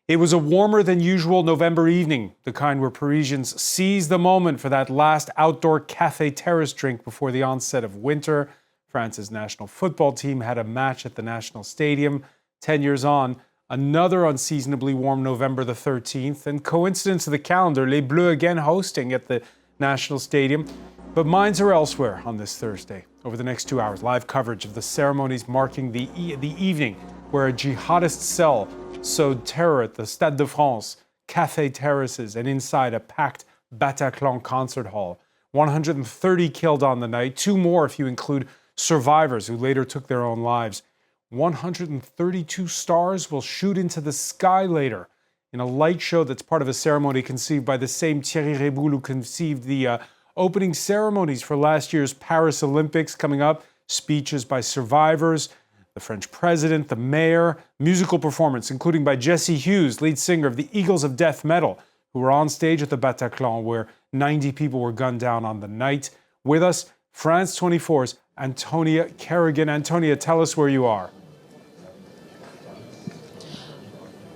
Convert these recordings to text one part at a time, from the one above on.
It was a warmer than usual November evening, the kind where Parisians seize the moment for that last outdoor cafe terrace drink before the onset of winter. France's national football team had a match at the National Stadium. 10 years on, another unseasonably warm November the 13th, and coincidence of the calendar, Les Bleus again hosting at the National Stadium. But minds are elsewhere on this Thursday. Over the next 2 hours, live coverage of the ceremonies marking the evening where a jihadist cell sowed terror at the Stade de France, cafe terraces, and inside a packed Bataclan concert hall. 130 killed on the night, 2 more if you include survivors who later took their own lives. 132 stars will shoot into the sky later in a light show that's part of a ceremony conceived by the same Thierry Reboul who conceived the opening ceremonies for last year's Paris Olympics coming up. Speeches by survivors, the French president, the mayor, musical performance, including by Jesse Hughes, lead singer of the Eagles of Death Metal, who were on stage at the Bataclan where 90 people were gunned down on the night. With us, France 24's Antonia Kerrigan. Antonia, tell us where you are.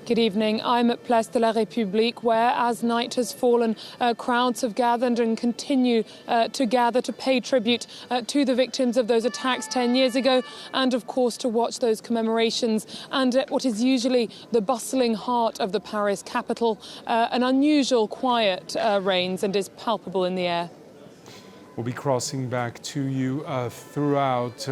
Good evening. I'm at Place de la République, where, as night has fallen, crowds have gathered and continue to gather to pay tribute to the victims of those attacks 10 years ago, and, of course, to watch those commemorations. And at what is usually the bustling heart of the Paris capital, an unusual quiet reigns and is palpable in the air. We'll be crossing back to you throughout.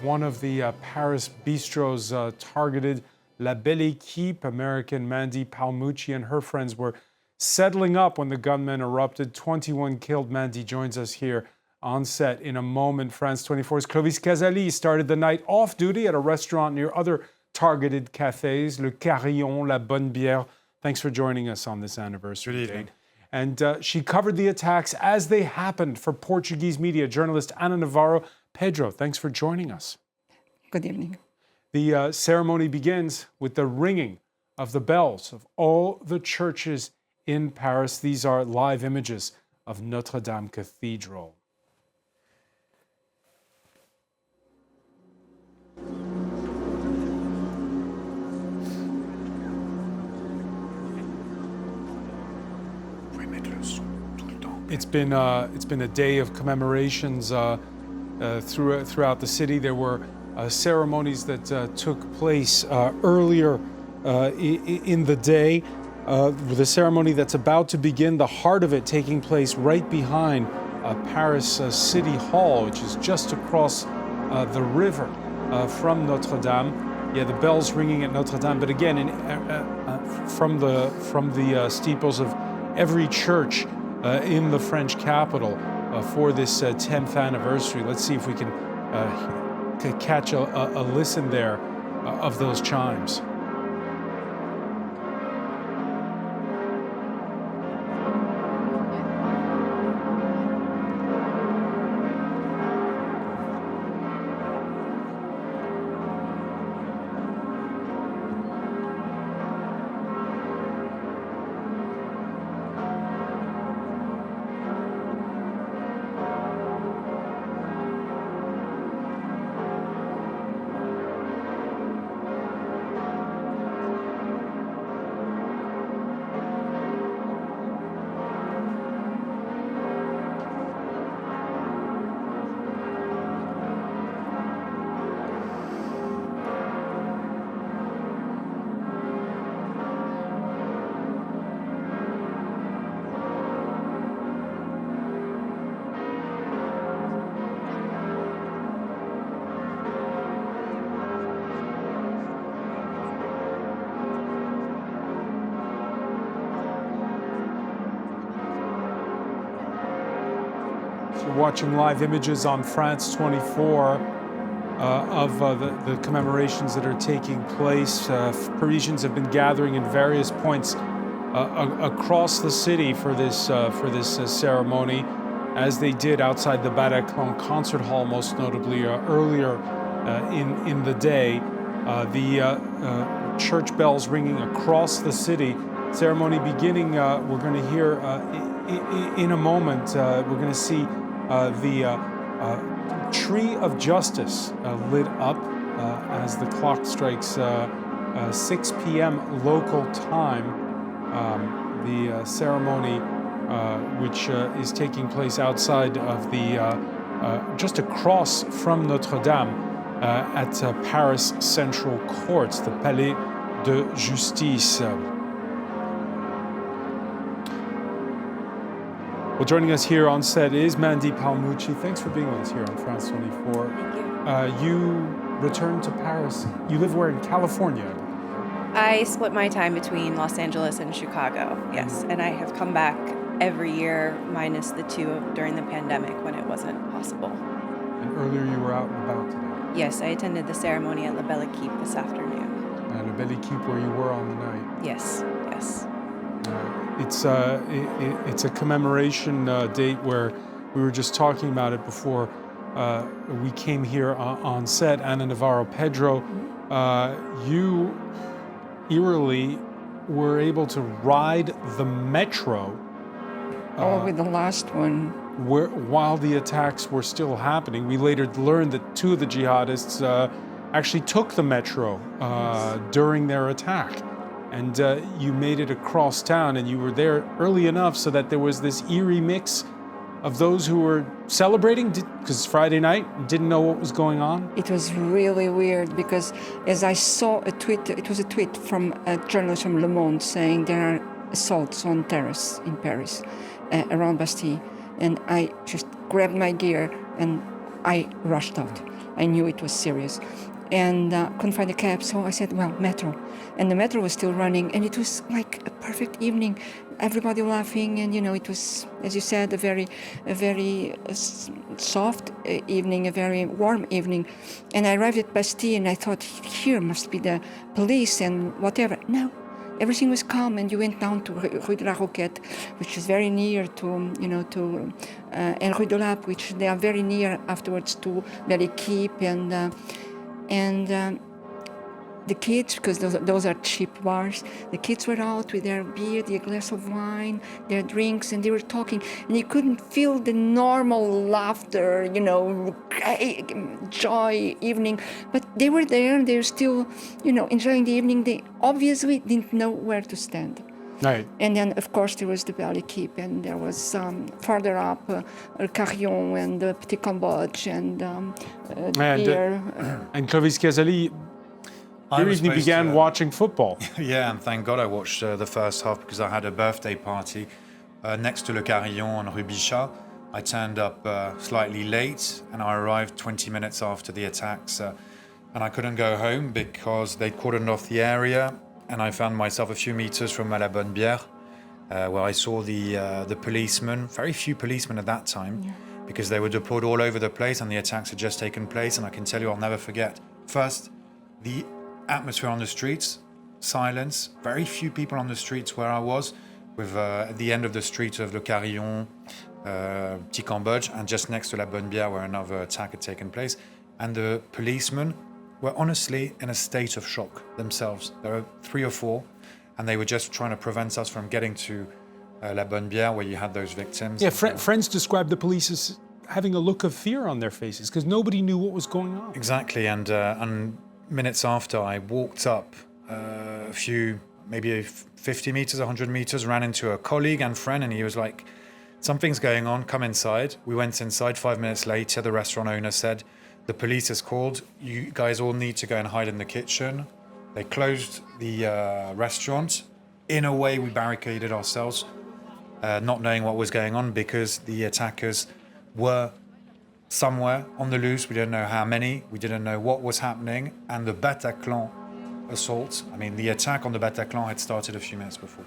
One of the Paris bistros targeted, La Belle Équipe. American Mandy Palmucci and her friends were settling up when the gunmen erupted. 21 killed. Mandy joins us here on set in a moment. France 24's Clovis Casali started the night off duty at a restaurant near other targeted cafes, Le Carillon, La Bonne Bière. Thanks for joining us on this anniversary date. And she covered the attacks as they happened for Portuguese media journalist Ana Navarro. Pedro, thanks for joining us. Good evening. The ceremony begins with the ringing of the bells of all the churches in Paris. These are live images of Notre Dame Cathedral. It's been a day of commemorations throughout the city. There were ceremonies that took place earlier in the day. The ceremony that's about to begin, the heart of it taking place right behind Paris City Hall, which is just across the river from Notre Dame. Yeah, the bells ringing at Notre Dame, but again, from the steeples of every church in the French capital for this 10th anniversary. Let's see if we can catch a listen there of those chimes. You're watching live images on France 24 of the commemorations that are taking place. Parisians have been gathering in various points across the city for this ceremony, as they did outside the Bataclan concert hall, most notably earlier in the day. The church bells ringing across the city. Ceremony beginning. We're going to hear in a moment. We're going to see the tree of justice lit up as the clock strikes 6 p.m. local time. The ceremony, which is taking place outside of the, just across from Notre Dame at Paris Central Courts, the Palais de Justice. Well, joining us here on set is Mandy Palmucci. Thanks for being with us here on France 24. Thank you. You returned to Paris. You live where in California? I split my time between Los Angeles and Chicago, yes. And I have come back every year, minus the two during the pandemic when it wasn't possible. And earlier you were out and about today. Yes, I attended the ceremony at La Belle Équipe this afternoon. And La Belle Équipe, where you were on the night. Yes, yes. It's a commemoration date where we were just talking about it before we came here on set. Anna Navarro, Pedro, you eerily were able to ride the metro. With the last one. While the attacks were still happening. We later learned that two of the jihadists actually took the metro during their attack. And you made it across town, and you were there early enough so that there was this eerie mix of those who were celebrating, because it's Friday night, didn't know what was going on. It was really weird because as I saw a tweet, it was a tweet from a journalist from Le Monde saying there are assaults on terrace in Paris around Bastille. And I just grabbed my gear and I rushed out. I knew it was serious. And couldn't find a cab, so I said, well, metro. And the metro was still running, and it was like a perfect evening. Everybody laughing, and it was, as you said, a very soft evening, a very warm evening. And I arrived at Bastille, and I thought, here must be the police and whatever. No, everything was calm, and you went down to Rue de la Roquette, which is very near to, and Rue de l'Arc, which they are very near afterwards to Belle Équipe, and the kids, because those are cheap bars, the kids were out with their beer, their glass of wine, their drinks, and they were talking, and you couldn't feel the normal laughter, joy evening, but they were there, and they were still, enjoying the evening. They obviously didn't know where to stand. Right. And then, of course, there was the Belle Équipe, and there was farther up Carillon and Petit Cambodge and beer. And Clovis Casali, your evening began watching football. Yeah, and thank God I watched the first half because I had a birthday party next to Le Carillon on Rue Bichat. I turned up slightly late, and I arrived 20 minutes after the attacks, and I couldn't go home because they cordoned off the area. And I found myself a few meters from La Bonne Bière, where I saw the policemen, very few policemen at that time, because they were deployed all over the place and the attacks had just taken place. And I can tell you, I'll never forget. First, the atmosphere on the streets, silence, very few people on the streets where I was, with at the end of the street of Le Carillon, Petit Cambodge, and just next to La Bonne Bière, where another attack had taken place. And the policemen were honestly in a state of shock themselves. There were 3 or 4, and they were just trying to prevent us from getting to La Bonne Bière, where you had those victims. Yeah, friends described the police as having a look of fear on their faces because nobody knew what was going on. Exactly, and minutes after, I walked up a few, maybe 50 meters, 100 meters, ran into a colleague and friend, and he was like, something's going on, come inside. We went inside. 5 minutes later, the restaurant owner said, the police is called. You guys all need to go and hide in the kitchen. They closed the restaurant. In a way, we barricaded ourselves, not knowing what was going on because the attackers were somewhere on the loose. We didn't know how many. We didn't know what was happening. And the Bataclan assault, the attack on the Bataclan had started a few minutes before.